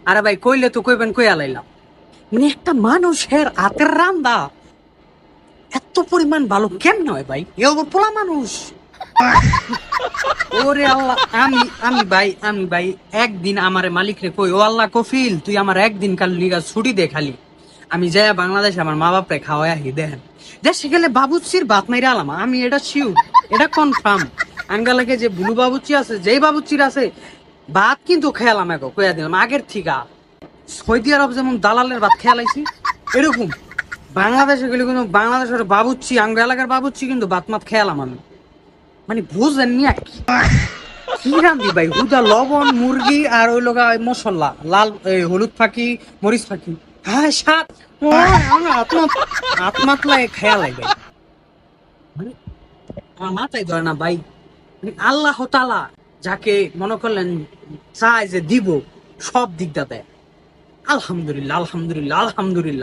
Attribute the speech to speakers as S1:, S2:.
S1: আরে ভাই কইলে তো কইবেন কই আলাইলাম, মানে একটা মানুষের হাতের রান্দা এত পরিমাণ ভালো কেমনে হয় ভাই? এ ওর পোলা মানুষ। ওরে আল্লাহ, আমি ভাই একদিন আমারে মালিক রে কই, ও আল্লাহ কফিল তুই আমার একদিন কাল লিগা ছুটি দে খালি, আমি যাই বাংলাদেশে আমার মা বাপরে খাওয়াই আহি। দেখেন দেশে গেলে বাবুচির ভাত মাইরা আলাম, আমি এটা শিওর, এটা কনফার্ম। আঙ্গালাকে যে বুলু বাবুচি আছে, যেই বাবুচির আছে, ভাত কিন্তু খেয়ালাম এখন কইয়া দিলাম আগের থিকা। সৌদি আরব যেমন দালালের ভাত খেয়ালাইছি, এরকম বাংলাদেশে গেলে কিন্তু বাংলাদেশের বাবুচ্চি, আঙ্গ এলাকার বাবুচ্চি কিন্তু ভাত মাত খেয়ালাম আমি। মানে বুঝলেন নি আর কি কি রান্ধি ভাই, হুদা লবণ মুরগি আর ওই লগা মশলা লাল হলুদ ফাঁকি মরিচ ফাঁকি, হ্যাঁ সাত আত্মাতলায় খেয়াল ভাই। মানে আমার মাথায় ধরে না ভাই, মানে আল্লাহ তাআলা যাকে মনে করলেন চায় যে দিব, সব দিকটা দেয়। আলহামদুলিল্লাহ আলহামদুলিল্লাহ আলহামদুলিল্লাহ।